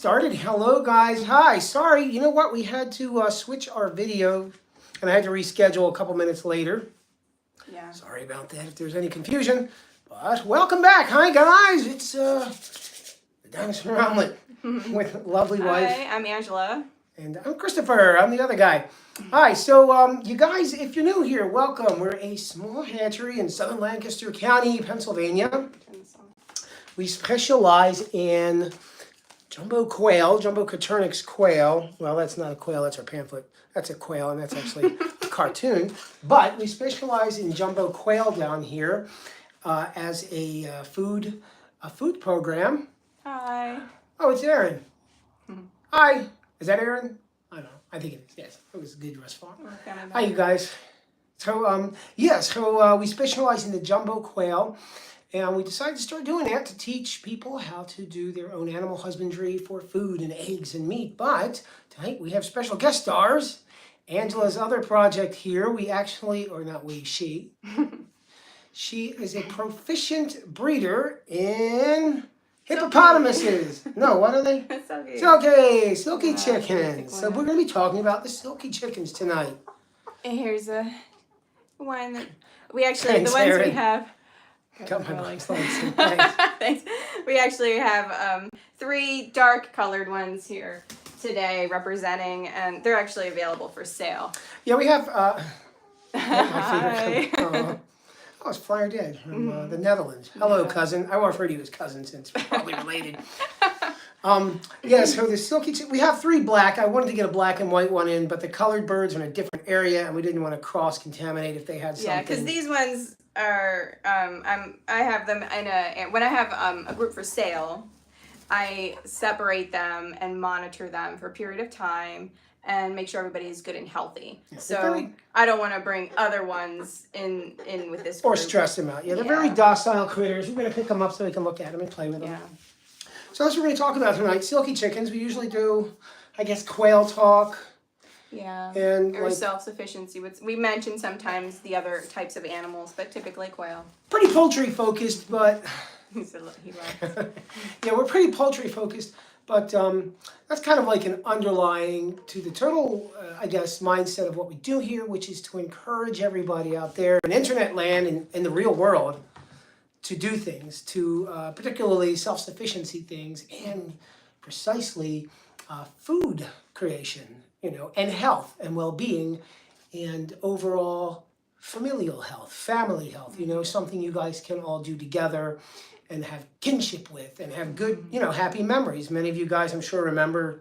started. Hello, guys. Hi. Sorry, you know what? We had to switch our video, and I had to reschedule a couple minutes later. Yeah. Sorry about that if there's any confusion. But welcome back. Hi, guys. It's the Dinosaur Omelette with lovely wife. Hi, I'm Angela. And I'm Christopher. I'm the other guy. Hi. So, you guys, if you're new here, welcome. We're a small hatchery in southern Lancaster County, Pennsylvania. We specialize in jumbo quail, jumbo Coturnix quail. Well, that's not a quail, that's our pamphlet. That's a quail, and that's actually a cartoon. But we specialize in jumbo quail down here as a food program. Hi. Oh, it's Aaron. Hi. Is that Aaron? I don't know. I think it is. Yes, it was a good response. Hi, you guys. So, we specialize in the jumbo quail. And we decided to start doing that to teach people how to do their own animal husbandry for food and eggs and meat. But tonight we have special guest stars. Angela's other project here, she. She is a proficient breeder in hippopotamuses. No, what are they? Silkie chickens. So we're going to be talking about the silkie chickens tonight. And here's one that we actually, the ones we have. Got my legs. Thanks. Thanks. We actually have 3 dark colored ones here today representing, and they're actually available for sale. Yeah, we have my favorite. Oh, it's Flyer Dead from the Netherlands. Hello, cousin. I refer to you as cousin since we're probably related. So the silkie, we have 3 black. I wanted to get a black and white one in, but the colored birds are in a different area, and we didn't want to cross-contaminate if they had something. Yeah, because these ones are, I have them when I have a group for sale, I separate them and monitor them for a period of time and make sure everybody is good and healthy. Yeah, so I don't want to bring other ones in with this group. Or stress them out. Yeah, they're very docile critters. We're going to pick them up so we can look at them and play with them. Yeah. So that's what we're going to talk about tonight. Silkie chickens. We usually do, I guess, quail talk. Yeah, and or self-sufficiency. We mention sometimes the other types of animals, but typically quail. Pretty poultry focused, but... Yeah, we're pretty poultry focused, but that's kind of like an underlying to the total, mindset of what we do here, which is to encourage everybody out there in internet land and in the real world to do things, to particularly self-sufficiency things and precisely food creation. And health and well-being and overall familial health, family health, something you guys can all do together and have kinship with and have good, happy memories. Many of you guys, I'm sure, remember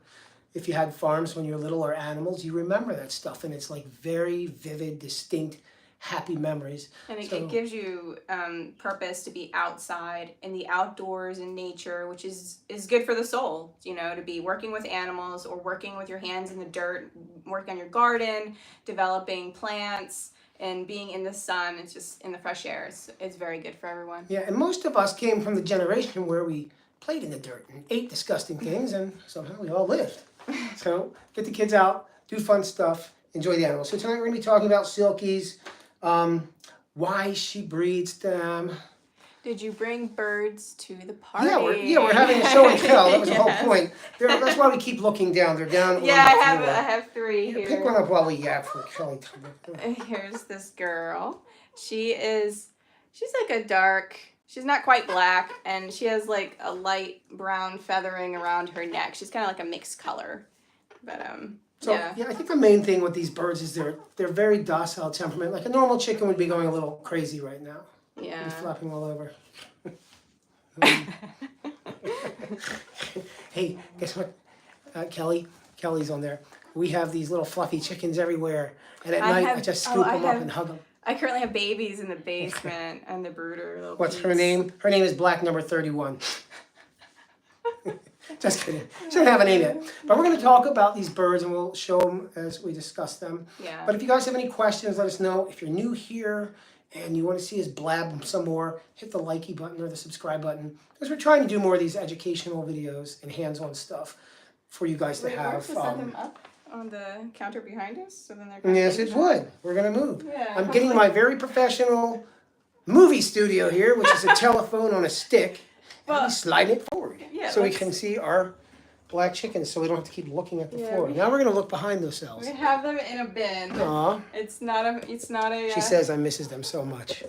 if you had farms when you were little or animals, you remember that stuff. And it's like very vivid, distinct, happy memories. And it gives you purpose to be outside in the outdoors in nature, which is good for the soul, to be working with animals or working with your hands in the dirt, working on your garden, developing plants, and being in the sun. It's just in the fresh air. It's very good for everyone. Yeah, and most of us came from the generation where we played in the dirt and ate disgusting things, and somehow we all lived. So get the kids out, do fun stuff, enjoy the animals. So tonight we're going to be talking about silkies, why she breeds them. Did you bring birds to the party? Yeah, we're having a show and tell. That was the whole point. That's why we keep looking down. They're down. Yeah, I have 3 here. Pick one up while we yap for Kelly. Here's this girl. She's like she's not quite black, and she has like a light brown feathering around her neck. She's kind of like a mixed color, but I think the main thing with these birds is they're very docile temperament. Like a normal chicken would be going a little crazy right now. Yeah. He's flapping all over. Hey, guess what? Kelly's on there. We have these little fluffy chickens everywhere, and at night I just scoop them up and hug them. I currently have babies in the basement and the brooder. What's her name? Her name is Black Number 31. Just kidding. She doesn't have a name yet. But we're going to talk about these birds, and we'll show them as we discuss them. Yeah. But if you guys have any questions, let us know. If you're new here and you want to see us blab some more, hit the likey button or the subscribe button. Because we're trying to do more of these educational videos and hands-on stuff for you guys to have. Set them up on the counter behind us? So then they're yes, it would. We're going to move. Yeah, I'm getting my very professional movie studio here, which is a telephone on a stick. And we slide it forward so we can see our black chickens so we don't have to keep looking at the Yeah, floor. Now we're gonna look behind those cells. We have them in a bin. Aw. It's not a. She says I misses them so much.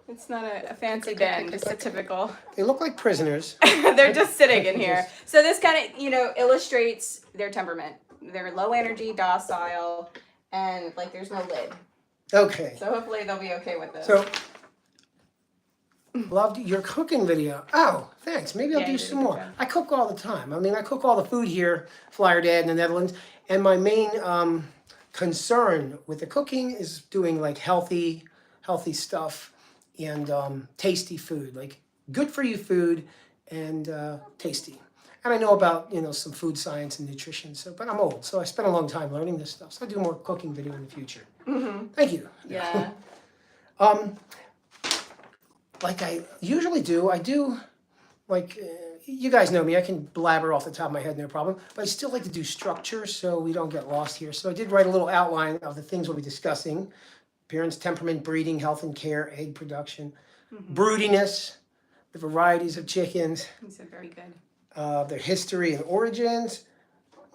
It's not a fancy bin, just a typical. They look like prisoners. They're just sitting in here. So this kind of, illustrates their temperament. They're low energy, docile, and like there's no lid. Okay. So hopefully they'll be okay with this. So, loved your cooking video. Oh, thanks. Maybe I'll Yeah, do you did some a good more. job. I cook all the time. I mean, I cook all the food here, Flyer Dad in the Netherlands. And my main concern with the cooking is doing like healthy stuff and tasty food, like good for you food and tasty. And I know about, some food science and nutrition. So, but I'm old, so I spent a long time learning this stuff. So I'll do more cooking video in the future. Mm-hmm. Thank you. Yeah. Like I usually do, you guys know me, I can blabber off the top of my head, no problem, but I still like to do structure so we don't get lost here. So I did write a little outline of the things we'll be discussing: appearance, temperament, breeding, health and care, egg production, broodiness, the varieties of chickens, These are very good. their history and origins,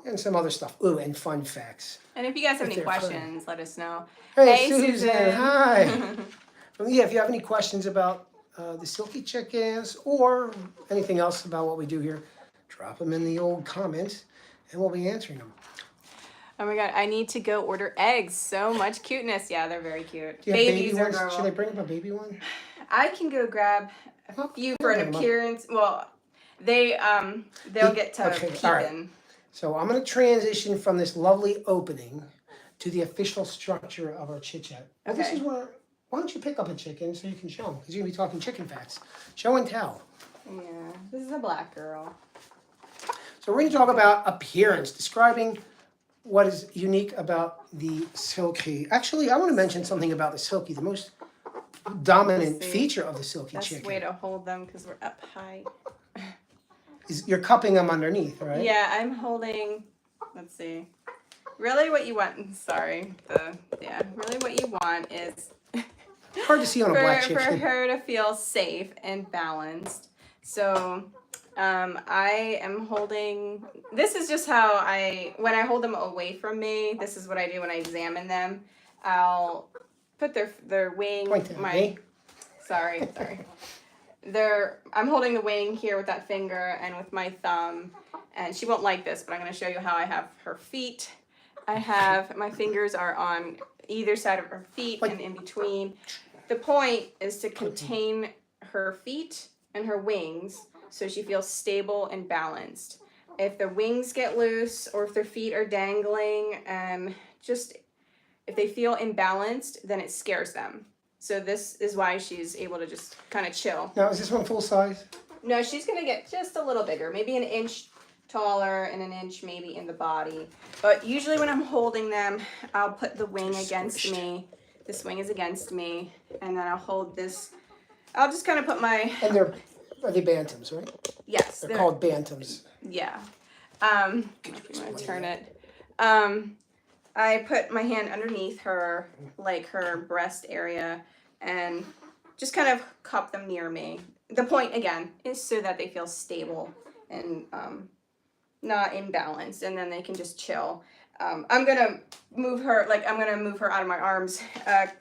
and some other stuff. Ooh, and fun facts. And if you guys have any they're fun. questions, let us know. Hey, Susan. Susan, hi. Yeah, if you have any questions about the Silkie chickens or anything else about what we do here, drop them in the old comments and we'll be answering them. Oh my god, I need to go order eggs. So much cuteness. Yeah, they're very cute. Do you have Babies baby are ones? adorable. Should I bring up a baby one? I can go grab a few for an appearance. Well, they'll get to Okay, keep all right. in. So I'm going to transition from this lovely opening to the official structure of our chit chat. Well, this Okay. is where, why don't you pick up a chicken so you can show them? Because you're going to be talking chicken facts. Show and tell. Yeah, this is a black girl. So we're going to talk about appearance, describing what is unique about the Silkie. Actually, I want to mention something about the Silkie, the most dominant Let's see. feature of the Silkie Best chicken. way to hold them because we're up high. Is you're cupping them underneath, right? Yeah, I'm holding. Let's see. Really, what you want? Sorry. Really, what you want is Hard to see on a black for chicken. her to feel safe and balanced. So, I am holding. This is just how when I hold them away from me. This is what I do when I examine them. I'll put their wing. Point to me. Sorry. I'm holding the wing here with that finger and with my thumb, and she won't like this, but I'm going to show you how I have her feet. My fingers are on either side of her feet and in between. The point is to contain her feet and her wings so she feels stable and balanced. If the wings get loose or if their feet are dangling, if they feel imbalanced, then it scares them. So this is why she's able to just kind of chill. Now, is this one full size? No, she's going to get just a little bigger, maybe an inch taller and an inch maybe in the body. But usually when I'm holding them, I'll put the wing against me. This wing is against me. And then I'll hold this. I'll just kind of put my... And are they bantams, right? Yes. They're called bantams. Yeah. I'm going to turn it. I put my hand underneath her, like her breast area, and just kind of cup them near me. The point, again, is so that they feel stable and not imbalanced, and then they can just chill. I'm gonna move her out of my arms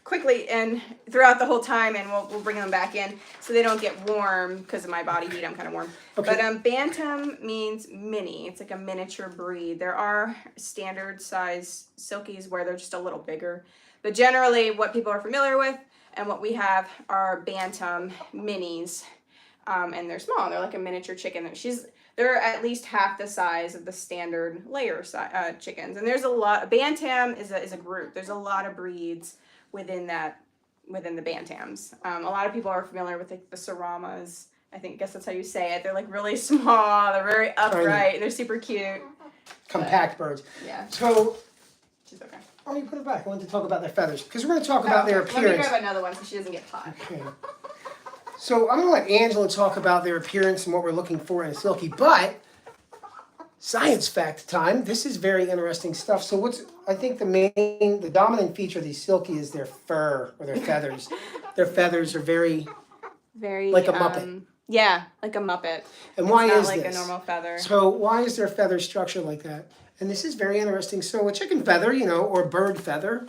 quickly and throughout the whole time, and we'll bring them back in so they don't get warm because of my body heat. I'm kind of warm. Okay. But bantam means mini. It's like a miniature breed. There are standard size silkies where they're just a little bigger, but generally what people are familiar with and what we have are bantam minis, and they're small. They're like a miniature chicken. They're at least half the size of the standard layer chickens. And there's a lot. Bantam is a group. There's a lot of breeds within the bantams. A lot of people are familiar with the Saramas. Guess that's how you say it. They're like really small. They're very upright. They're super cute. Compact birds. Yeah. So, She's okay. oh, you put it back. I wanted to talk about their feathers because we're going to talk about their appearance. Let me grab another one so she doesn't get hot. Okay. So I'm going to let Angela talk about their appearance and what we're looking for in a Silkie, but science fact time. This is very interesting stuff. So I think the dominant feature of these Silkie is their fur or their feathers. Their feathers are very Very like a Muppet. Yeah, like a Muppet. And why It's not is like this? a normal feather. So why is their feather structured like that? And this is very interesting. So a chicken feather, you know, or bird feather,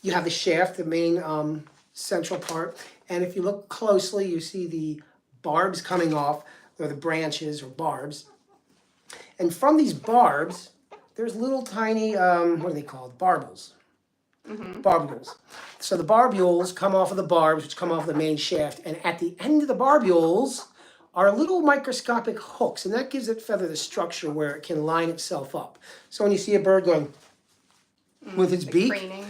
you have the shaft, the main central part. And if you look closely, you see the barbs coming off, or the branches or barbs. And from these barbs, there's little tiny, what are they called? Barbules. Barbules. So the barbules come off of the barbs, which come off the main shaft. And at the end of the barbules are little microscopic hooks. And that gives it feather the structure where it can line itself up. So when you see a bird going with its Like beak, preening.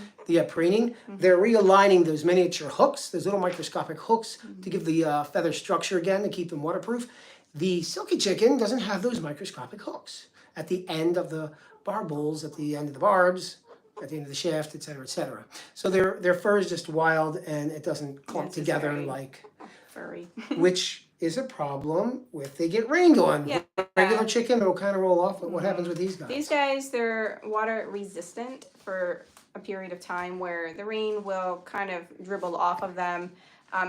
preening, they're realigning those miniature hooks, those little microscopic hooks, to give the feather structure again, to keep them waterproof. The silky chicken doesn't have those microscopic hooks at the end of the barbules, at the end of the barbs, at the end of the shaft, etc., etc. So their fur is just wild, and it doesn't clump it's just together very like, furry. which is a problem if they get rain going. Yeah. Regular chicken, it'll kind of roll off, but what happens with these guys? These guys, they're water resistant for a period of time where the rain will kind of dribble off of them.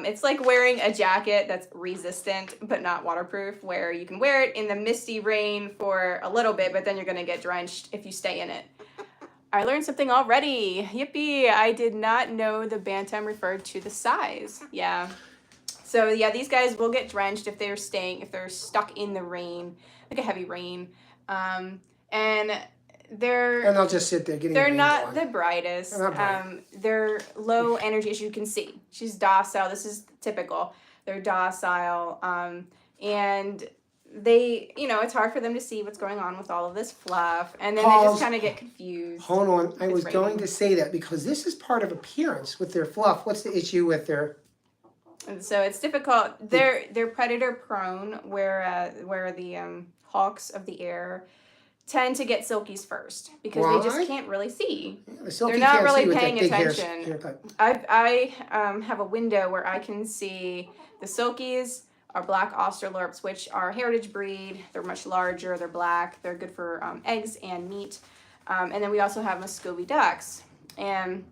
It's like wearing a jacket that's resistant but not waterproof, where you can wear it in the misty rain for a little bit, but then you're going to get drenched if you stay in it. I learned something already. Yippee! I did not know the bantam referred to the size. Yeah. So yeah, these guys will get drenched if they're stuck in the rain, like a heavy rain. And they'll just sit there getting they're rained not on. the brightest. They're not bright. They're low energy, as you can see. She's docile. This is typical. They're docile. And they, it's hard for them to see what's going on with all of this fluff. And then they just kind of get confused. Hold on. I was raining. going to say that because this is part of appearance with their fluff. What's the issue with their... And so it's difficult. They're predator prone, where the hawks of the air tend to get silkies first because they just can't really see. They're not really paying attention. I have a window where I can see the silkies are black Australorps, which are heritage breed. They're much larger. They're black. They're good for eggs and meat. And then we also have Muscovy ducks, and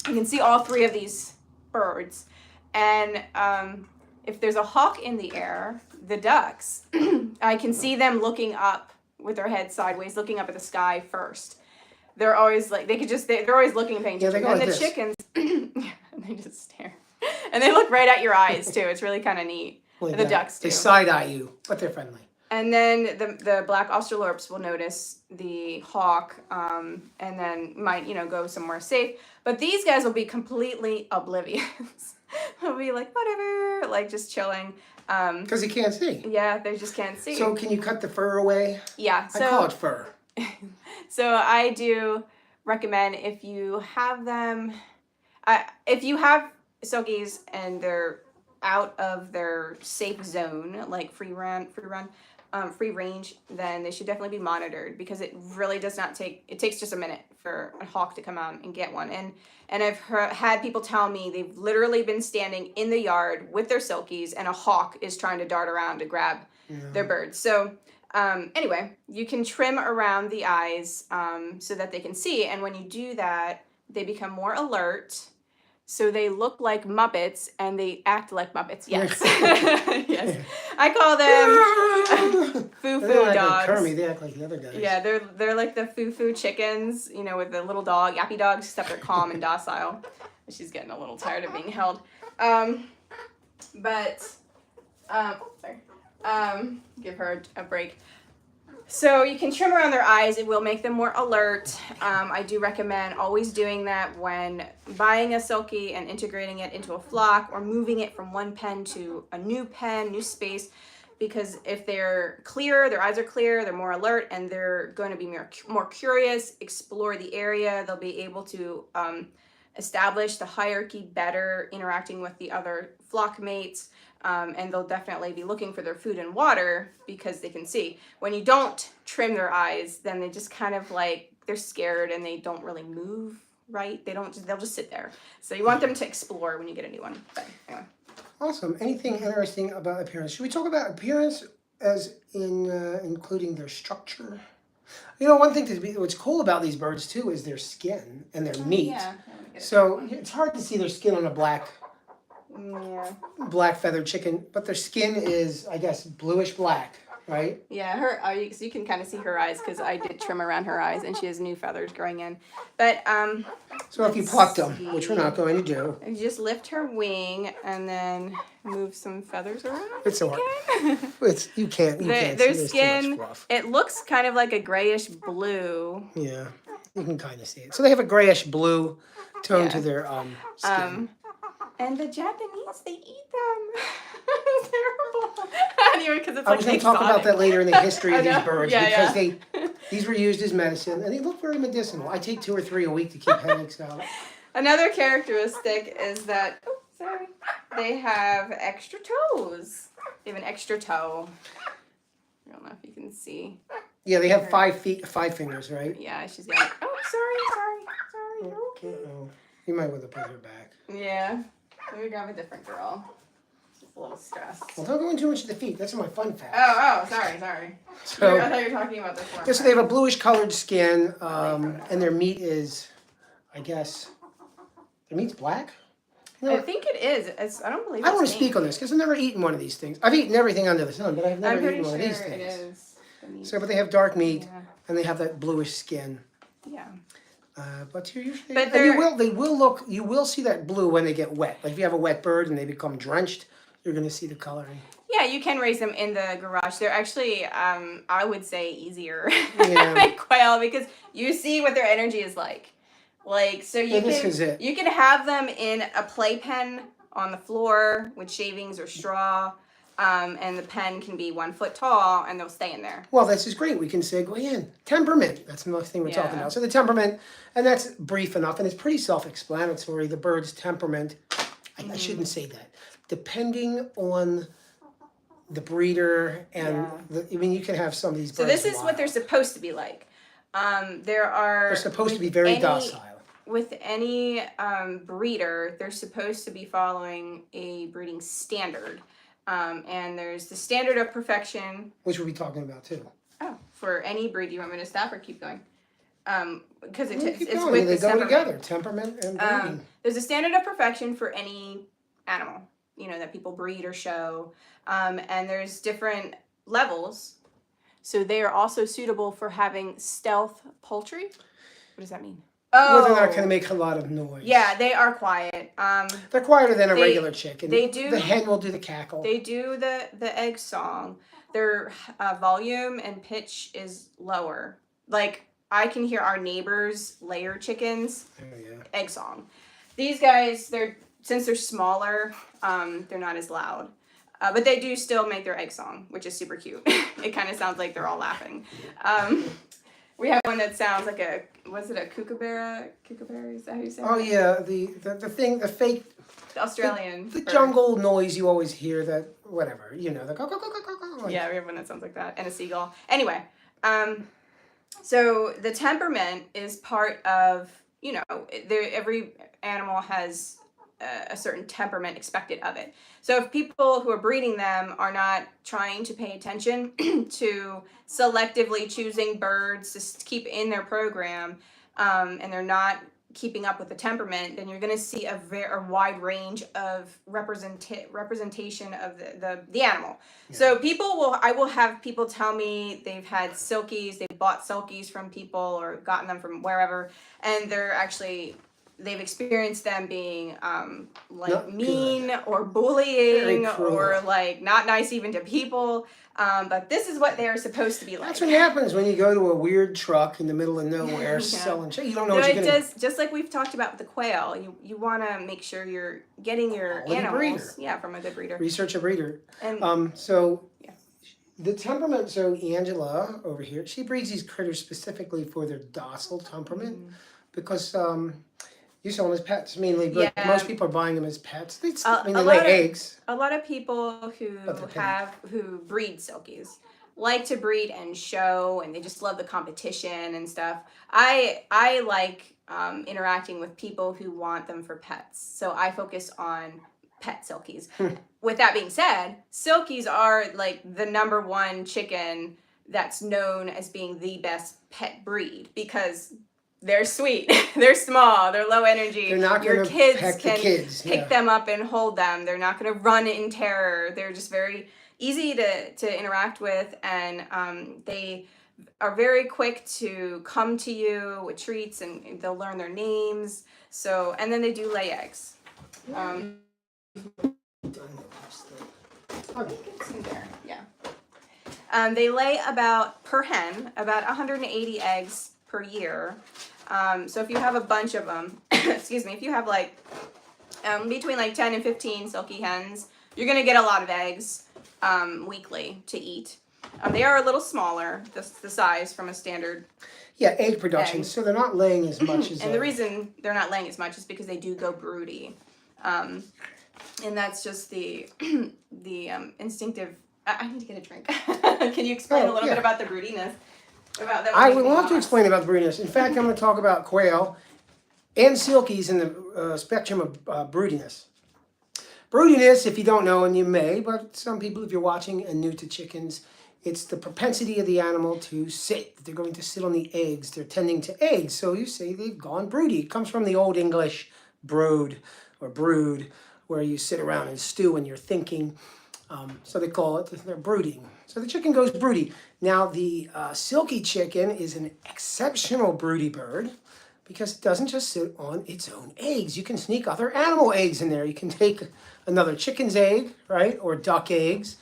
you can see all three of these birds. And if there's a hawk in the air, the ducks, I can see them looking up with their head sideways, looking up at the sky first. They're always like, they're always looking and paying attention. And the chickens, they just stare. And they look right at your eyes too. It's really kind of neat. The ducks too. They side eye you, but they're friendly. And then the black Australorps will notice the hawk and then might, go somewhere safe. But these guys will be completely oblivious. They'll be like, whatever, like just chilling. Because you can't see. Yeah, they just can't see. So can you cut the fur away? Yeah. I call it fur. So I do recommend if you have them, if you have silkies and they're out of their safe zone, like free range, then they should definitely be monitored because it really does not it takes just a minute for a hawk to come out and get one. And I've had people tell me they've literally been standing in the yard with their silkies and a hawk is trying to dart around to grab their birds. So anyway, you can trim around the eyes so that they can see. And when you do that, they become more alert. So they look like Muppets and they act like Muppets. Yes. Yes. I call them foo-foo dogs. Like Kermit, they act like the other guys. Yeah, they're like the foo-foo chickens, with the little dog, yappy dogs, except they're calm and docile. She's getting a little tired of being held. Give her a break. So you can trim around their eyes. It will make them more alert. I do recommend always doing that when buying a silkie and integrating it into a flock or moving it from one pen to a new pen, new space, because if they're clear, their eyes are clear, they're more alert, and they're going to be more curious, explore the area. They'll be able to establish the hierarchy better, interacting with the other flock mates. And they'll definitely be looking for their food and water because they can see. When you don't trim their eyes, then they just kind of they're scared and they don't really move right. They'll just sit there. So you want them to explore when you get a new one. But anyway. Awesome. Anything interesting about appearance? Should we talk about appearance as in including their structure? One thing what's cool about these birds too is their skin and their meat. Yeah. So it's hard to see their skin on a black Yeah. black feathered chicken, but their skin is, I guess, bluish black, right? Yeah, so you can kind of see her eyes because I did trim around her eyes and she has new feathers growing in. But So if you plucked them, which we're not going to do, you just lift her wing and then move some feathers around. it's so hard. You can't. You can't. Their See, there's too skin, much fluff. it looks kind of like a grayish blue. Yeah, you can kind of see it. So they have a grayish blue tone to Yeah. their skin. And the Japanese, they eat them. It's terrible. Anyway, because it's I like was going to talk about that later in the history I of these know. birds Yeah, because these were used as medicine and they look very medicinal. I take 2 or 3 a week to keep headaches out. Another characteristic is that, they have extra toes. They have an extra toe. I don't know if you can see. Yeah, they have 5 fingers, right? Yeah, she's got. Oh, sorry. Okay. Uh-oh. You might want to put her back. Yeah. Let me grab a different girl. She's a little stressed. Well, don't go into too much of the feet. That's my fun fact. Sorry. So, I thought you were talking about the form. yeah, so they have a bluish colored skin, and their meat is, I guess, their meat's black? You know I what? think it is. I don't believe I don't want it's to speak on this because I've never eaten one of these things. I've eaten everything under the sun, but I've I'm never pretty eaten sure one of these it things. is. The meat. So, but they have dark meat, Yeah. and they have that bluish skin. Yeah. But you usually, But and you will see that blue when they get wet. Like if you have a wet bird and they become drenched, you're going to see the coloring. Yeah, you can raise them in the garage. They're actually, I would say, easier Yeah. than quail because you see what their energy is like. Like, so you can have them in a playpen on the floor with shavings or straw, and the pen can be 1 foot tall, and they'll stay in there. Well, this is great. We can segue in. Temperament. That's another thing we're talking about. So the temperament, and that's brief enough, and it's pretty self-explanatory. The bird's temperament, I shouldn't say that. Depending on the breeder, and you can have some of these birds. So this is wild. what they're supposed to be like. They're supposed to be very docile. With any breeder, they're supposed to be following a breeding standard. And there's the standard of perfection. Which we'll be talking about too. Oh, for any breed. You want me to stop or keep going? Because it's Keep with going. the They go temperament. together. Temperament and breeding. There's a standard of perfection for any animal, that people breed or show. And there's different levels. So they are also suitable for having stealth poultry. What does that mean? Well, they're not going to make a lot of noise. Yeah, they are quiet. They're quieter than a regular chicken. They do. The hen will do the cackle. They do the egg song. Their volume and pitch is lower. Like, I can hear our neighbors' layer chickens egg song. These guys, since they're smaller, they're not as loud. But they do still make their egg song, which is super cute. It kind of sounds like they're all laughing. We have one that sounds like a kookaburra? Kookaburra, is that how you say it? Oh yeah, the fake The Australian. the bird. jungle noise you always hear, that whatever, the go go go go go go. Yeah, we have one that sounds like that, and a seagull. Anyway, so the temperament is part of, every animal has a certain temperament expected of it. So if people who are breeding them are not trying to pay attention to selectively choosing birds to keep in their program, and they're not keeping up with the temperament, then you're going to see a wide range of representation of the animal. Yeah. So I will have people tell me they've had silkies, they've bought silkies from people or gotten them from wherever, and they've experienced them being not mean good. Or bullying or like not nice even to people. But this is what they are supposed to be like. That's what happens when you go to a weird truck in the middle of nowhere selling shit. You don't know what you're going to... Just like we've talked about with the quail, you want to make sure you're getting your animals from a good breeder. Research a breeder. And, the temperament, so Angela over here, she breeds these critters specifically for their docile temperament because... you sell them as pets mainly, but most people are buying them as pets. They lay eggs. A lot of people who breed silkies like to breed and show, and they just love the competition and stuff. I like interacting with people who want them for pets, so I focus on pet silkies. With that being said, silkies are like the #1 chicken that's known as being the best pet breed because They're sweet. They're small. They're low energy. They're not Your gonna kids peck the can kids, pick yeah. them up and hold them. They're not going to run in terror. They're just very easy to interact with, and they are very quick to come to you with treats, and they'll learn their names. So, and then they do lay eggs. It's in there, yeah. They lay about, per hen, about 180 eggs per year. So if you have a bunch of them, excuse me, if you have like between like 10 and 15 silky hens, you're gonna get a lot of eggs weekly to eat. They are a little smaller, the size from a standard. Yeah, egg production. Egg. So they're not laying as much as. And the reason they're not laying as much is because they do go broody, and that's just the instinctive. I need to get a drink. Can you explain a little bit about the broodiness? About that? I would love to explain about the broodiness. In fact, I'm going to talk about quail and silkies in the spectrum of broodiness. Broodiness, if you don't know, and you may, but some people, if you're watching and new to chickens, it's the propensity of the animal to sit. They're going to sit on the eggs. They're tending to eggs. So you say they've gone broody. It comes from the Old English brood or brood, where you sit around and stew and you're thinking. So they call it, they're brooding. So the chicken goes broody. Now the silky chicken is an exceptional broody bird because it doesn't just sit on its own eggs. You can sneak other animal eggs in there. You can take another chicken's egg, right, or duck eggs,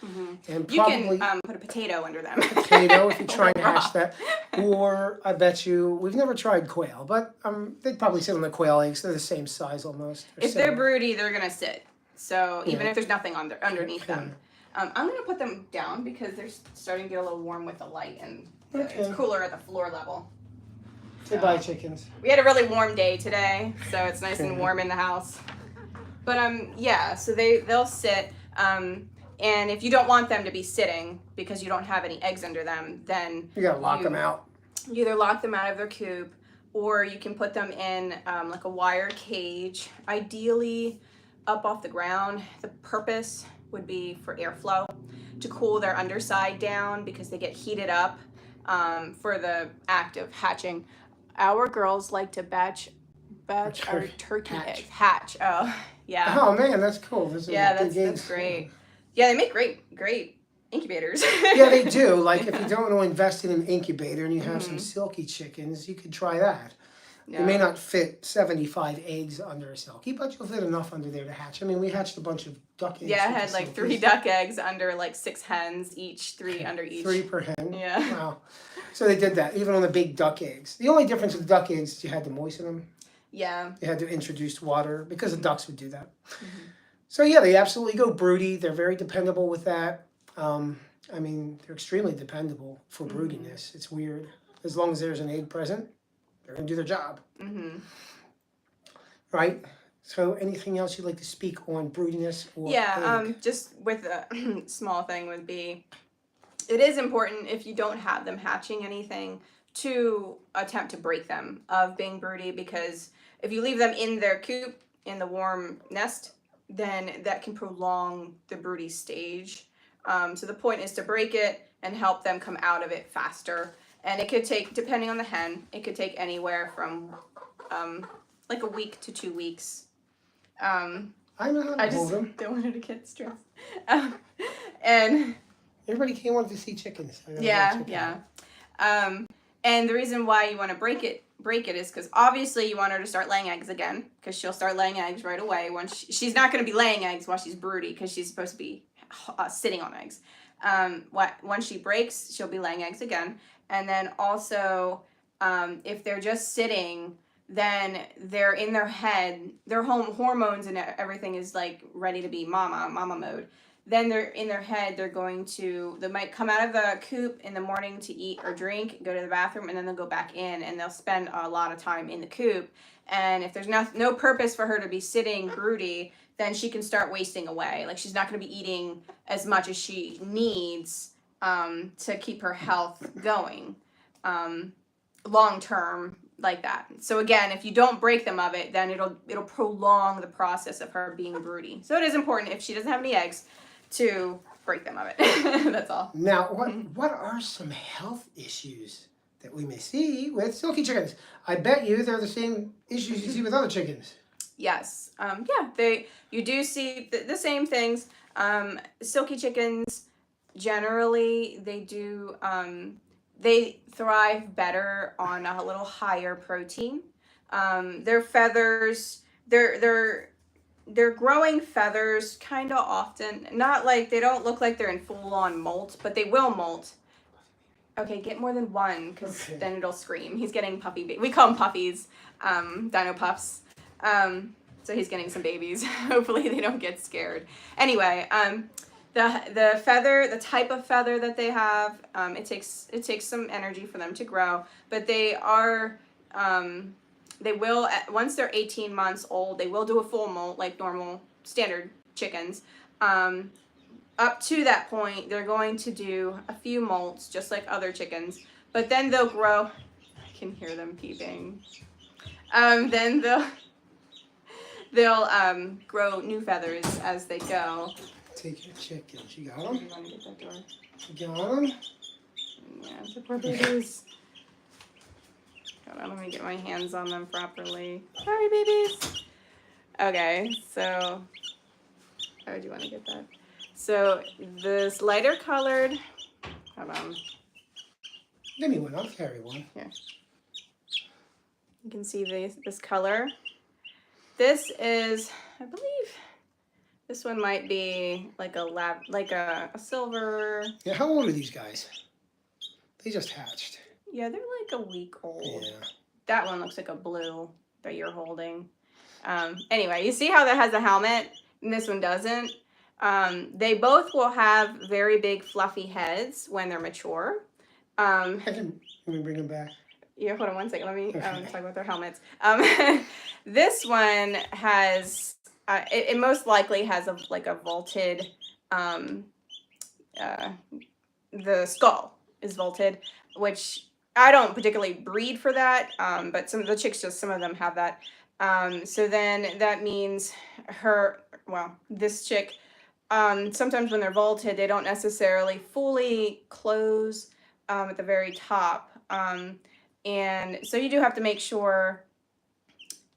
and probably you can put a potato under them. potato if you're trying to hatch that. Or I bet you, we've never tried quail, but they'd probably sit on the quail eggs. They're the same size almost. If they're broody, they're gonna sit. So even if there's nothing underneath them. I'm going to put them down because they're starting to get a little warm with the light, and it's cooler at the floor level. Say bye, chickens. We had a really warm day today, so it's nice and warm in the house. But yeah, so they'll sit. And if you don't want them to be sitting because you don't have any eggs under them, then You gotta lock them out. You either lock them out of their coop, or you can put them in like a wire cage, ideally up off the ground. The purpose would be for airflow, to cool their underside down because they get heated up for the act of hatching. Our girls like to batch our turkey eggs. Hatch. Oh, yeah. Oh man, that's cool. That's great. Yeah, they make great incubators. Yeah, they do. Like if you don't want to invest in an incubator and you have some silky chickens, you could try that. Yeah. You may not fit 75 eggs under a silky, but you'll fit enough under there to hatch. I mean, we hatched a bunch of duck eggs. Yeah, I had like 3 duck eggs under like 6 hens each, 3 under each. 3 per hen. Yeah. Wow. So they did that, even on the big duck eggs. The only difference with duck eggs is you had to moisten them. Yeah. You had to introduce water because the ducks would do that. So yeah, they absolutely go broody. They're very dependable with that. I mean, they're extremely dependable for broodiness. It's weird. As long as there's an egg present, they're going to do their job. Right? So anything else you'd like to speak on broodiness? Or egg? Just with a small thing would be, it is important if you don't have them hatching anything to attempt to break them of being broody, because if you leave them in their coop, in the warm nest, then that can prolong the broody stage. So the point is to break it and help them come out of it faster. And it could take, depending on the hen, it could take anywhere from like a week to 2 weeks. I know how to hold them. Don't want her to get stressed. And everybody can't want to see chickens. Yeah. And the reason why you want to break it is because obviously you want her to start laying eggs again, because she'll start laying eggs right away. Once she's not going to be laying eggs while she's broody, because she's supposed to be sitting on eggs. Once she breaks, she'll be laying eggs again. And then also, if they're just sitting, then they're in their head, their hormones and everything is like ready to be mama mode. Then they're in their head, they might come out of the coop in the morning to eat or drink, go to the bathroom, and then they'll go back in, and they'll spend a lot of time in the coop. And if there's no purpose for her to be sitting broody, then she can start wasting away. Like, she's not going to be eating as much as she needs to keep her health going long term, like that. So again, if you don't break them of it, then it'll prolong the process of her being broody. So it is important, if she doesn't have any eggs, to break them of it. That's all. Now, what are some health issues that we may see with silky chickens. I bet you they're the same issues you see with other chickens. Yes. You do see the same things. Silky chickens, generally, they thrive better on a little higher protein. Their feathers, they're growing feathers kind of often. Not like, they don't look like they're in full-on molt, but they will molt. Okay, get more than one, because then it'll scream. He's getting puppy we call them puppies, dino pups. So he's getting some babies. Hopefully they don't get scared. Anyway, the feather, the type of feather that they have, it takes some energy for them to grow, but they will, once they're 18 months old, they will do a full molt like normal standard chickens. Up to that point, they're going to do a few molts just like other chickens, but then they'll grow. I can hear them peeping. Then they'll grow new feathers as they go. Take your chickens. You got them? You want to get that door? You got them? Yeah, the poor babies. Hold on, let me get my hands on them properly. Sorry, babies. Okay, so how do you want to get that? So this lighter colored, hold on. Give me one, I'll carry one. Here. You can see this color. This is, I believe, this one might be like a silver. Yeah, how old are these guys? They just hatched. Yeah, they're like a week old. Yeah. That one looks like a blue that you're holding. Anyway, you see how that has a helmet and this one doesn't? They both will have very big fluffy heads when they're mature. Let me bring them back. Yeah, hold on one second. Let me talk about their helmets. This one has, it most likely has a vaulted, the skull is vaulted, which I don't particularly breed for that, but some of the chicks, some of them have that. So then that means this chick, sometimes when they're vaulted, they don't necessarily fully close at the very top. And so you do have to make sure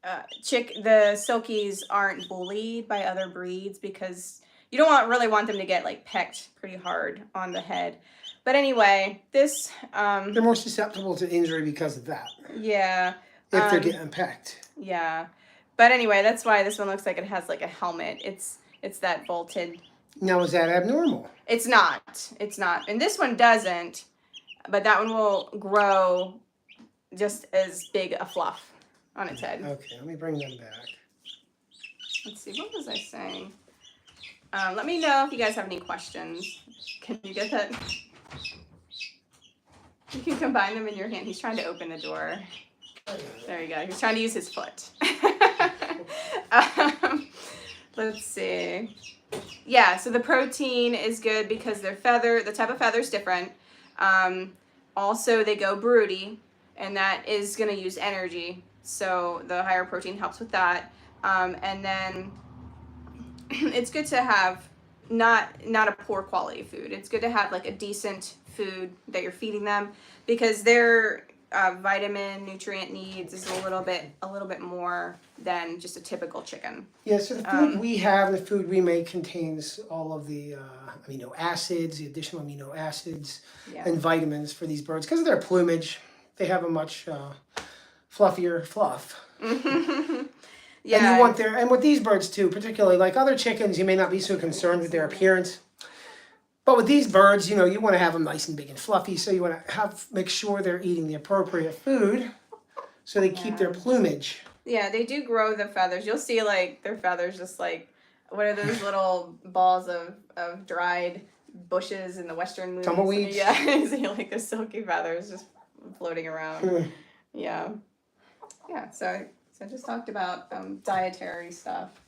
the silkies aren't bullied by other breeds, because you don't really want them to get like pecked pretty hard on the head. But anyway, this they're more susceptible to injury because of that. Yeah. If they're getting pecked. Yeah. But anyway, that's why this one looks like it has like a helmet. It's that vaulted. Now, is that abnormal? It's not. It's not. And this one doesn't, but that one will grow just as big a fluff on its head. Okay, let me bring them back. Let's see, what was I saying? Let me know if you guys have any questions. Can you get that? You can combine them in your hand. He's trying to open the door. There you go. He's trying to use his foot. Let's see. Yeah, so the protein is good because the type of feather is different. Also, they go broody, and that is going to use energy. So the higher protein helps with that. And then it's good to have not a poor quality food. It's good to have like a decent food that you're feeding them, because their vitamin nutrient needs is a little bit more than just a typical chicken. Yeah, so the food we have, the food we make, contains all of the amino acids, the additional amino acids, and vitamins for these birds. Because of their plumage, they have a much fluffier fluff. Yeah. And you want and with these birds too, particularly like other chickens, you may not be so concerned with their appearance. But with these birds, you want to have them nice and big and fluffy, so you want to make sure they're eating the appropriate food so they keep their plumage. Yeah, they do grow the feathers. You'll see like their feathers just like, what are those little balls of dried bushes in the western movies? Tumbleweeds? Yeah, you see like the silky feathers just floating around. Yeah. Yeah, so I just talked about dietary stuff.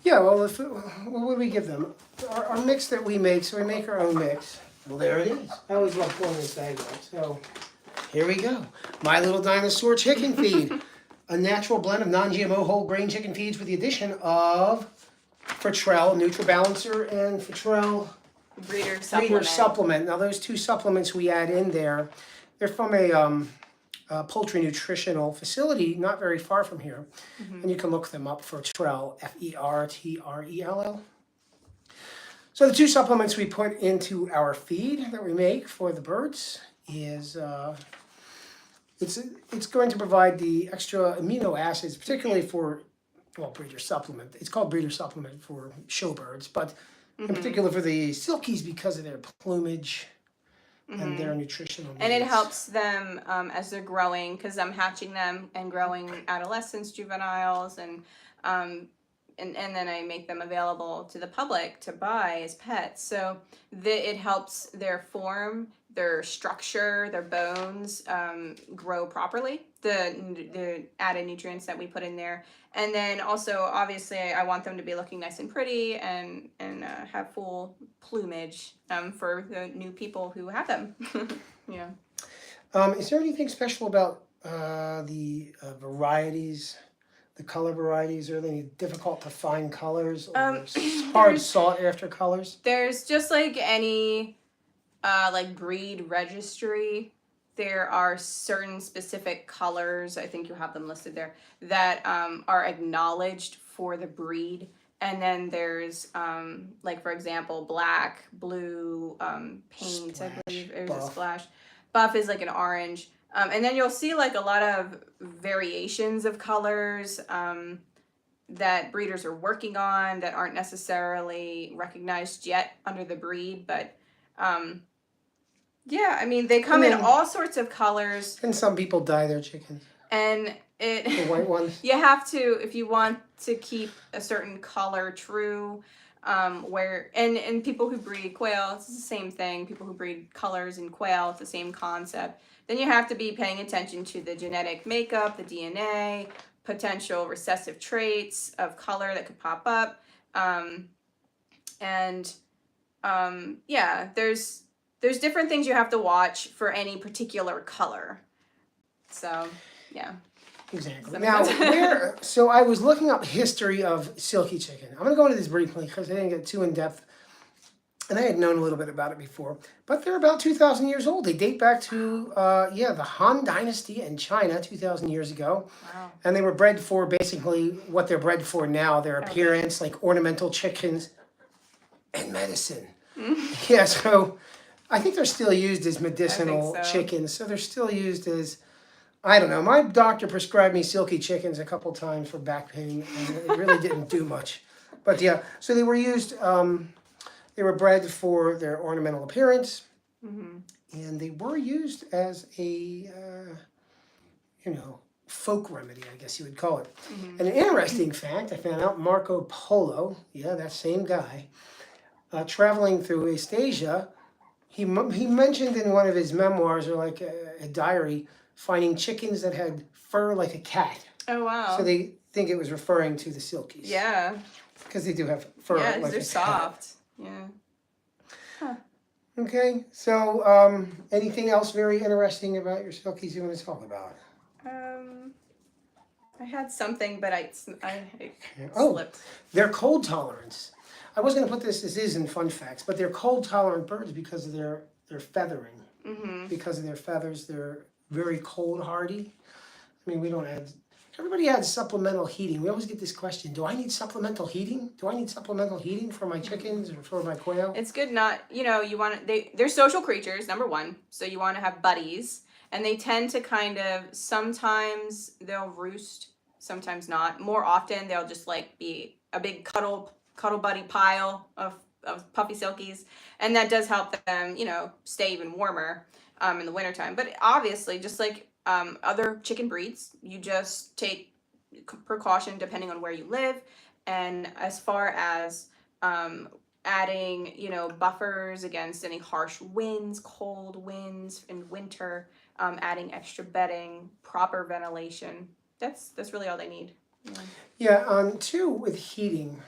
Yeah, well, what would we give them? Our mix that we make, so we make our own mix. Well, there it is. I always love pulling this bag out. So, here we go. My Little Dinosaur Chicken Feed. A natural blend of non-GMO whole grain chicken feeds with the addition of Fertrell NutriBalancer and Fertrell Breeder Supplement. Now, those two supplements we add in there They're from a poultry nutritional facility not very far from here. And you can look them up for Fertrell, Fertrell. So the two supplements we put into our feed that we make for the birds is it's going to provide the extra amino acids, particularly for breeder supplement. It's called breeder supplement for show birds, but in particular for the silkies because of their plumage and their nutritional needs. And it helps them as they're growing, because I'm hatching them and growing adolescents, juveniles, and then I make them available to the public to buy as pets. So it helps their form, their structure, their bones grow properly, the added nutrients that we put in there. And then also, obviously, I want them to be looking nice and pretty and have full plumage for the new people who have them. Yeah. Is there anything special about the varieties? The color varieties, are they difficult to find colors or hard sought after colors? There's just like any breed registry. There are certain specific colors, I think you have them listed there, that are acknowledged for the breed. And then there's for example, black, blue, paint, Splash, I believe there's buff. a splash. Buff is like an orange. And then you'll see like a lot of variations of colors that breeders are working on that aren't necessarily recognized yet under the breed. But yeah, I mean, they come in all sorts of colors. And some people dye their chickens. And The white ones. you have to, if you want to keep a certain color true, and people who breed quail, it's the same thing. People who breed colors in quail, it's the same concept. Then you have to be paying attention to the genetic makeup, the DNA, potential recessive traits of color that could pop up. There's different things you have to watch for any particular color. So, yeah. Exactly. Now, so I was looking up history of silky chicken. I'm going to go into this briefly because I didn't get too in depth. And I had known a little bit about it before. But they're about 2,000 years old. They date back to, the Han Dynasty in China 2,000 years ago. Wow. And they were bred for basically what they're bred for now, their appearance, like ornamental chickens and medicine. Yeah, so I think they're still used as medicinal chickens. So they're still used as, I don't know. My doctor prescribed me silky chickens a couple times for back pain, and it really didn't do much. But yeah, so they were used, they were bred for their ornamental appearance, and they were used as a, folk remedy, I guess you would call it. And an interesting fact, I found out Marco Polo, that same guy, traveling through East Asia, he mentioned in one of his memoirs, or like a diary, finding chickens that had fur like a cat. Oh, wow. So they think it was referring to the silkies. Yeah. Because they do have fur Yeah, like a cat. they're soft. Yeah. Huh. Okay, so anything else very interesting about your silkies you want to talk about? I had something, but I Oh, slipped. their cold tolerance. I was going to put this is in fun facts, but they're cold tolerant birds because of their feathering. Because of their feathers, they're very cold hardy. I mean, we don't add, everybody adds supplemental heating. We always get this question, do I need supplemental heating? Do I need supplemental heating for my chickens or for my quail? It's good not, you want to, they're social creatures, number one. So you want to have buddies. And they tend to kind of, sometimes they'll roost, sometimes not. More often, they'll just like be a big cuddle buddy pile of puffy silkies. And that does help them, stay even warmer in the wintertime. But obviously, just like other chicken breeds, you just take precaution depending on where you live. And as far as adding, buffers against any harsh winds, cold winds in winter, adding extra bedding, proper ventilation. That's really all they need. Yeah, two, with heating.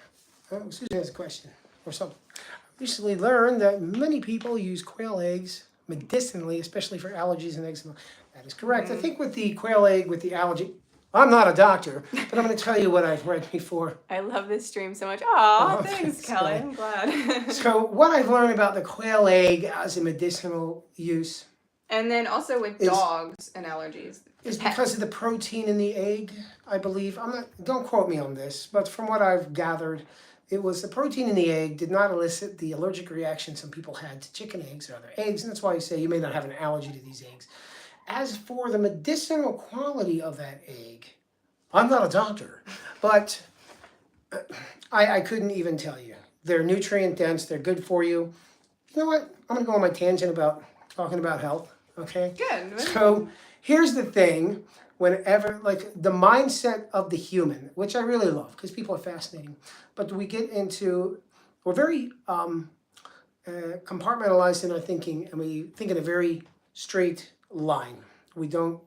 Susan has a question or something. I recently learned that many people use quail eggs medicinally, especially for allergies and eczema. That is correct. I think with the quail egg, with the allergy, I'm not a doctor, but I'm going to tell you what I've read before. I love this stream so much. Aw, Oh, thanks, Kelly. I'm glad. So what I've learned about the quail egg as a medicinal use And then also with dogs and allergies. Is because of the protein in the egg, I believe. Don't quote me on this, but from what I've gathered, it was the protein in the egg did not elicit the allergic reaction some people had to chicken eggs or other eggs, and that's why you say you may not have an allergy to these eggs. As for the medicinal quality of that egg, I'm not a doctor, but I couldn't even tell you. They're nutrient dense, they're good for you. You know what? I'm gonna go on my tangent about talking about health, okay? Good. So here's the thing, whenever, like the mindset of the human, which I really love because people are fascinating, but we get into, we're very compartmentalized in our thinking, and we think in a very straight line. We don't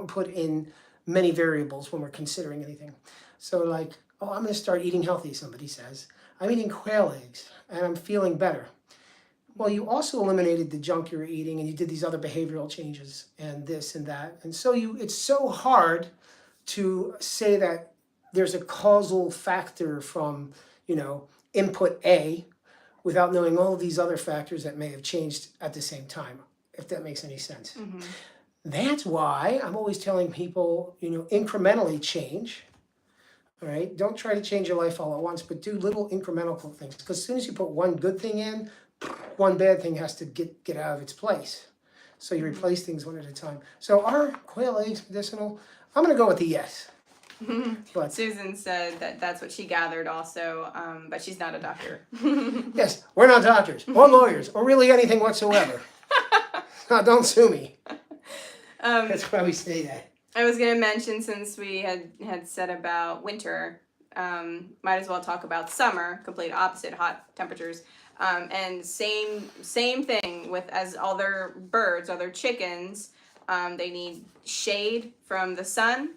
put in many variables when we're considering anything. So like, oh, I'm gonna start eating healthy, somebody says. I'm eating quail eggs and I'm feeling better. Well, you also eliminated the junk you were eating and you did these other behavioral changes and this and that. And so it's so hard to say that there's a causal factor from, input A without knowing all of these other factors that may have changed at the same time, if that makes any sense. Mm-hmm. That's why I'm always telling people, incrementally change. All right, don't try to change your life all at once, but do little incremental things. Because as soon as you put one good thing in, one bad thing has to get out of its place. So you replace things one at a time. So are quail eggs medicinal? I'm going to go with the yes. But Susan said that's what she gathered also, but she's not a doctor. Yes, we're not doctors or lawyers or really anything whatsoever. No, don't sue me. That's why we say that. I was going to mention, since we had said about winter, might as well talk about summer, complete opposite, hot temperatures. And same thing with as other birds, other chickens, they need shade from the sun.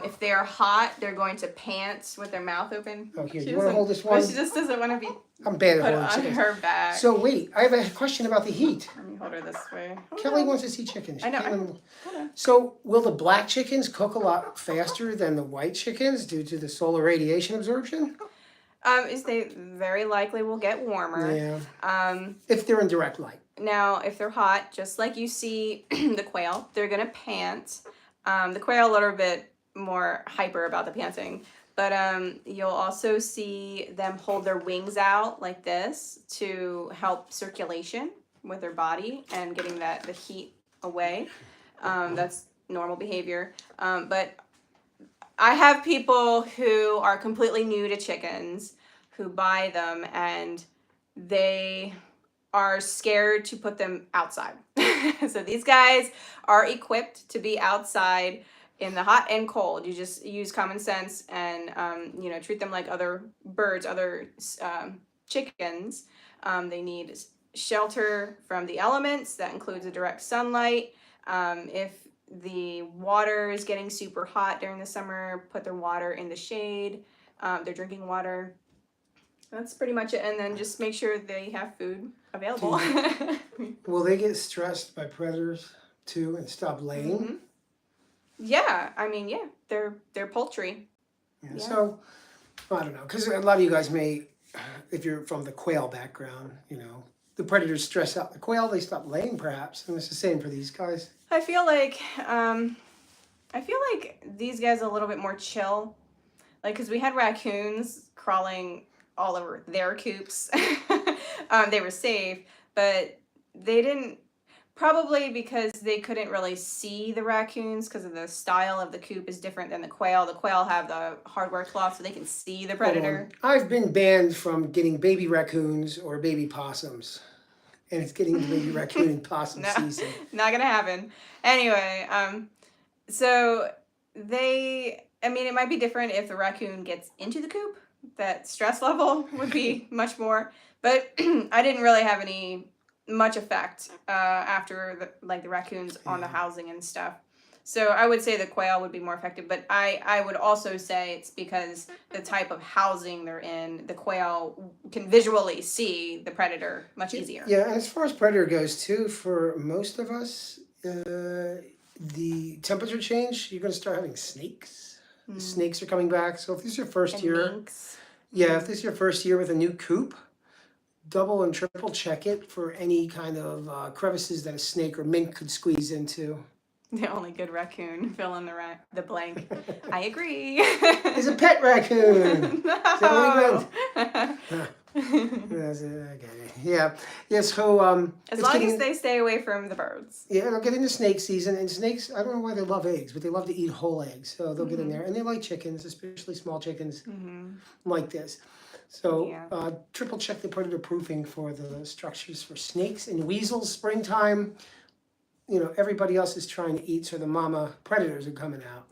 If they're hot, they're going to pant with their mouth open. Oh, here, you want to hold this one? But she just doesn't want to be I'm bad at put holding on chickens. her back. So wait, I have a question about the heat. Let me hold her this way. Kelly wants to see chickens. I know. Hold on. So will the black chickens cook a lot faster than the white chickens due to the solar radiation absorption? Is they very likely will get warmer. Yeah. If they're in direct light. Now, if they're hot, just like you see the quail, they're gonna pant. The quail a little bit more hyper about the panting, but you'll also see them hold their wings out like this to help circulation with their body and getting the heat away. That's normal behavior. But I have people who are completely new to chickens who buy them and they are scared to put them outside. So these guys are equipped to be outside in the hot and cold. You just use common sense and treat them like other birds, other chickens. They need shelter from the elements. That includes the direct sunlight. If the water is getting super hot during the summer, put their water in the shade. They're drinking water. That's pretty much it. And then just make sure they have food available. Will they get stressed by predators too and stop laying? Mm-hmm. Yeah, they're poultry. Yeah. So, I don't know, because a lot of you guys may, if you're from the quail background, the predators stress out the quail, they stop laying perhaps, and it's the same for these guys. I feel like these guys are a little bit more chill, like because we had raccoons crawling all over their coops. They were safe, but they didn't. Probably because they couldn't really see the raccoons because of the style of the coop is different than the quail. The quail have the hardware cloth so they can see the predator. I've been banned from getting baby raccoons or baby possums. And it's getting the baby raccoon and possum season. Not gonna happen. Anyway, so it might be different if the raccoon gets into the coop. That stress level would be much more. But I didn't really have much effect after the raccoons on the housing and stuff. So I would say the quail would be more effective, but I would also say it's because the type of housing they're in, the quail can visually see the predator much easier. Yeah, and as far as predator goes too, for most of us, the temperature change, you're going to start having snakes. The snakes are coming back. So if this is your first year, minks. Yeah, if this is your first year with a new coop, double and triple check it for any kind of crevices that a snake or mink could squeeze into. The only good raccoon, fill in the blank. I agree. It's a pet raccoon. No. Is that what he meant? That's it, I get it. Yeah. Yeah, so As long as they stay away from the birds. yeah, it'll get into snake season, and snakes, I don't know why they love eggs, but they love to eat whole eggs, so they'll get in there. And they like chickens, especially small chickens like this. So Yeah. triple check the predator proofing for the structures for snakes and weasels. Springtime, you know, everybody else is trying to eat, so the mama predators are coming out.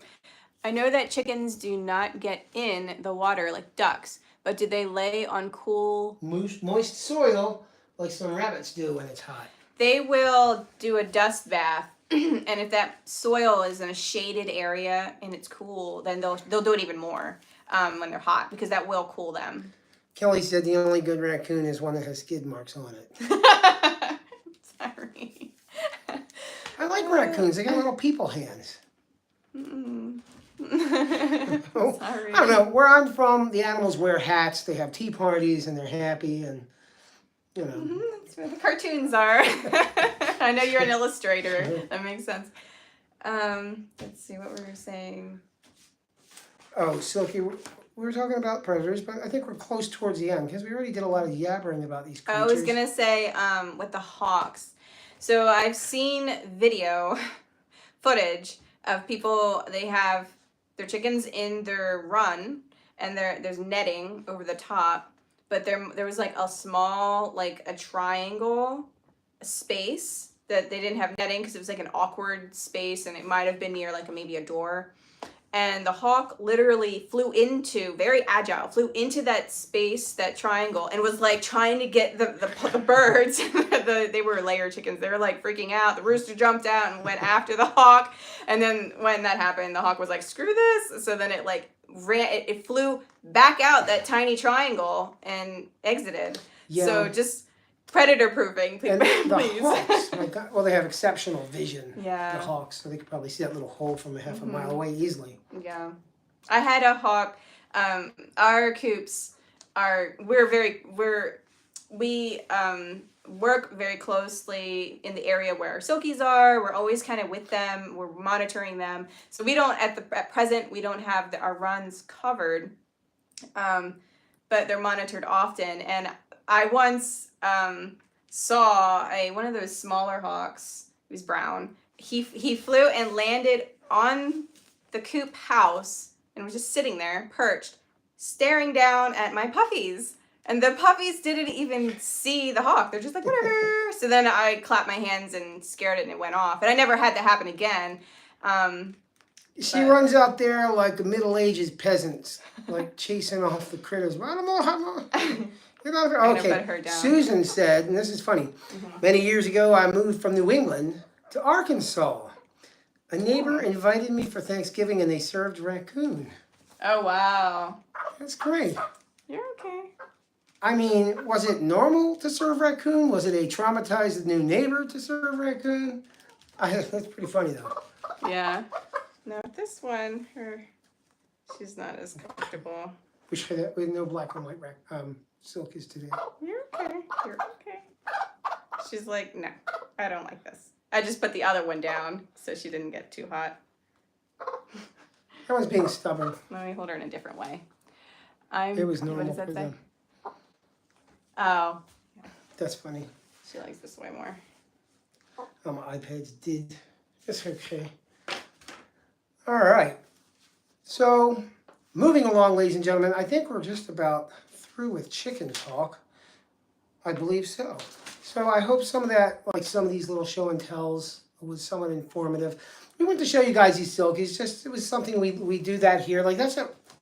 I know that chickens do not get in the water like ducks, but do they lay on cool? Moist soil, like some rabbits do when it's hot. They will do a dust bath, and if that soil is in a shaded area and it's cool, then they'll do it even more when they're hot, because that will cool them. Kelly said the only good raccoon is one that has skid marks on it. Sorry. I like raccoons. They got little people hands. Oh, Sorry. I don't know. Where I'm from, the animals wear hats. They have tea parties and they're happy, and you know. That's where the cartoons are. I know you're an illustrator. That makes sense. Let's see what we were saying. Oh, Silky, we were talking about predators, but I think we're close towards the end because we already did a lot of yabbering about these creatures. I was gonna say with the hawks. So I've seen video footage of people. They have their chickens in their run, and there's netting over the top. But there was like a small, like a triangle space that they didn't have netting because it was like an awkward space, and it might have been near like maybe a door. And the hawk literally flew into that space, that triangle, and was like trying to get the birds. They were layer chickens. They were like freaking out. The rooster jumped out and went after the hawk. And then when that happened, the hawk was like, screw this. So then it like it flew back out that tiny triangle and exited. Yeah. So just predator proofing, please. And the hawks, my God, well, they have exceptional vision. Yeah. The hawks, so they could probably see that little hole from a half a mile away easily. Yeah, I had a hawk. Our coops we work very closely in the area where our silkies are. We're always kind of with them. We're monitoring them. So we don't at present we don't have our runs covered, but they're monitored often. And I once saw one of those smaller hawks. He was brown. He flew and landed on the coop house and was just sitting there, perched, staring down at my puppies. And the puppies didn't even see the hawk. They're just like, whatever. So then I clapped my hands and scared it, and it went off. And I never had that happen again. She runs out there like the Middle Ages peasants, like chasing off the critters. Okay, Susan said, and this is funny, many years ago I moved from New England to Arkansas. A neighbor invited me for Thanksgiving and they served raccoon. Oh, wow. That's great. You're okay. I mean, was it normal to serve raccoon? Was it a traumatized new neighbor to serve raccoon? That's pretty funny though. Yeah. No, this one, she's not as comfortable. Wish that with no black and white silk is today. You're okay. You're okay. She's like, no, I don't like this. I just put the other one down so she didn't get too hot. That one's being stubborn. Let me hold her in a different way. It was normal what does that for say? them. Oh. That's funny. She likes this way more. Oh, my iPads did. It's okay. All right. So, moving along, ladies and gentlemen, I think we're just about through with chicken talk. I believe so. So I hope some of that, like some of these little show and tells, was somewhat informative. We wanted to show you guys these silkies. Just it was something we do that here. Like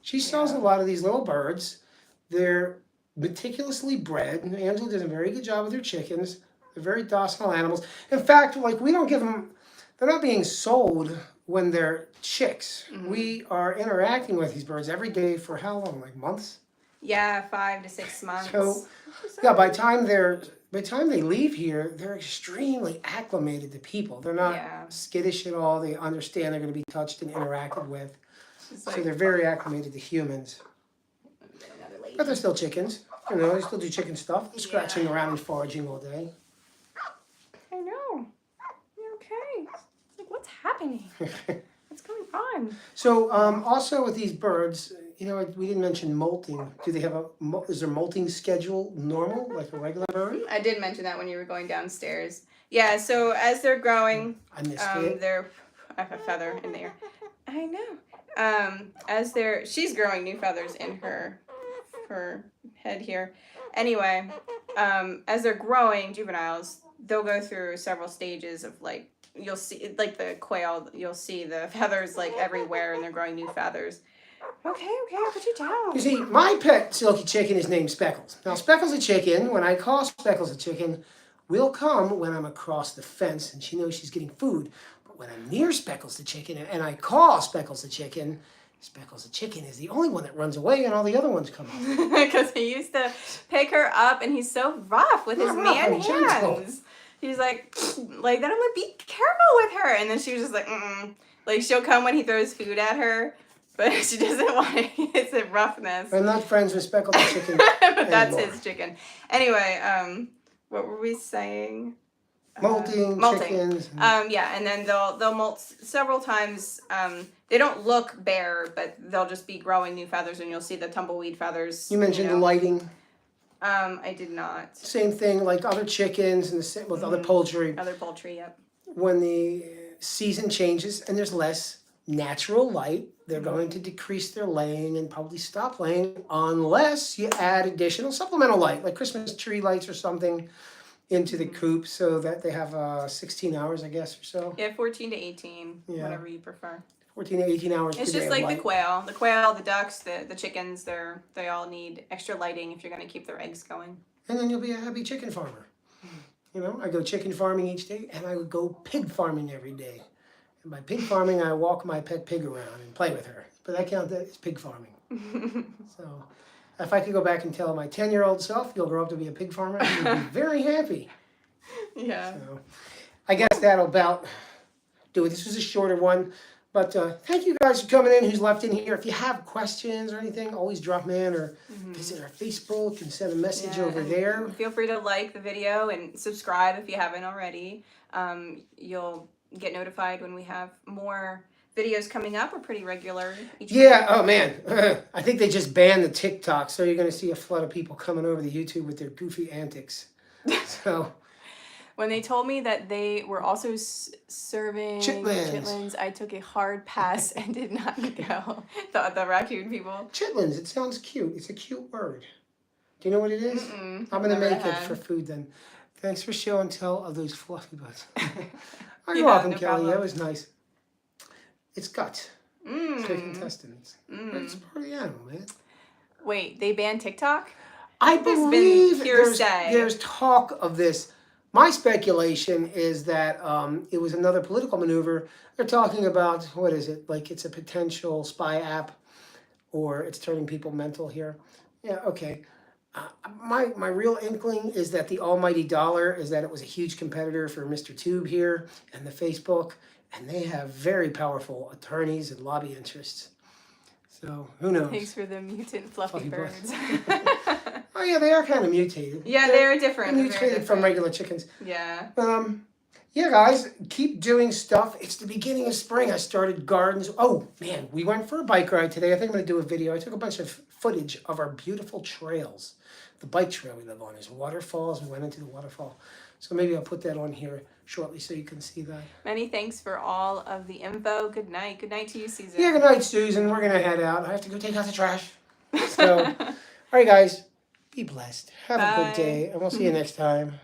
she sells a lot of these little birds. They're meticulously bred. And Angela does a very good job with her chickens. They're very docile animals. In fact, like we don't give them. They're not being sold when they're chicks. We are interacting with these birds every day for how long? Like months? Yeah, 5 to 6 months. So, yeah, by the time they leave here, they're extremely acclimated to people. They're not skittish at all. They understand they're going to be touched and interacted with. So they're very acclimated to humans. But they're still chickens. You know, they still do chicken stuff. They're scratching around and foraging all day. I know. You okay? It's like, what's happening? What's going on? So, also with these birds, you know, we didn't mention molting. Do they have is their molting schedule normal, like a regular bird? I did mention that when you were going downstairs. Yeah, so as they're growing, I missed it. I have a feather in there. I know. She's growing new feathers in her head here. Anyway, as they're growing, juveniles, they'll go through several stages of like, you'll see, like the quail, you'll see the feathers like everywhere and they're growing new feathers. Okay, I'll put you down. You see, my pet silky chicken is named Speckles. Now, Speckles a chicken, when I call Speckles a chicken, will come when I'm across the fence and she knows she's getting food. But when I'm near Speckles the chicken and I call Speckles the chicken is the only one that runs away and all the other ones come up. Because he used to pick her up and he's so rough with his man hands. He's like, then I'm like, be careful with her. And then she was just like, Like, she'll come when he throws food at her, but she doesn't want it. It's a roughness. I'm not friends with Speckles the chicken but that's anymore. his chicken. Anyway, what were we saying? Molting. Chickens. Yeah, and then they'll molt several times. They don't look bare, but they'll just be growing new feathers, and you'll see the tumbleweed feathers. You mentioned the lighting. I did not. Same thing, like other chickens and with other poultry. Other poultry, yep. When the season changes and there's less natural light, they're going to decrease their laying and probably stop laying unless you add additional supplemental light, like Christmas tree lights or something, into the coop so that they have 16 hours, I guess, or so. Yeah, 14 to 18, whatever you prefer. 14 to 18 hours It's per just day like of light. the quail, the ducks, the chickens, they all need extra lighting if you're going to keep their eggs going. And then you'll be a happy chicken farmer. You know, I go chicken farming each day, and I would go pig farming every day. And by pig farming, I walk my pet pig around and play with her. But I count that as pig farming. So if I could go back and tell my 10-year-old self, you'll grow up to be a pig farmer, I'd be very happy. Yeah. So I guess that'll about do it. This was a shorter one. But thank you guys for coming in, who's left in here. If you have questions or anything, always drop them in or visit our Facebook and send a message over there. Feel free to like the video and subscribe if you haven't already. You'll get notified when we have more videos coming up. We're pretty regular each week. Oh man. I think they just banned the TikTok, so you're going to see a flood of people coming over to YouTube with their goofy antics. So... When they told me that they were also serving chitlins, I took a hard pass and did not go. The raccoon people. Chitlins, it sounds cute. It's a cute word. Do you know what it is? I'm going to make it for food then. Thanks for show and tell of those fluffy butts. You're welcome, Kelly. Problem. That was nice. It's guts. It's like intestines. It's part of the animal, man. Wait, they banned TikTok? I believe there's talk of this. My speculation is that it was another political maneuver. They're talking about, what is it, like it's a potential spy app or it's turning people mental here. Yeah, okay. My real inkling is that the almighty dollar is that it was a huge competitor for Mr. Tube here and the Facebook, and they have very powerful attorneys and lobby interests. So, who knows? Thanks for the mutant fluffy birds. Oh yeah, they are kind of mutated. Yeah, they're different. They're mutated from regular chickens. Yeah. Yeah, guys, keep doing stuff. It's the beginning of spring. I started gardens. Oh man, we went for a bike ride today. I think I'm gonna do a video. I took a bunch of footage of our beautiful trails. The bike trail we live on. There's waterfalls. We went into the waterfall. So maybe I'll put that on here shortly so you can see that. Many thanks for all of the info. Good night. Good night to you, Susan. Yeah, good night, Susan. We're gonna head out. I have to go take out the trash. So, all right, guys. Be blessed. Have a good day, and we'll see you next time.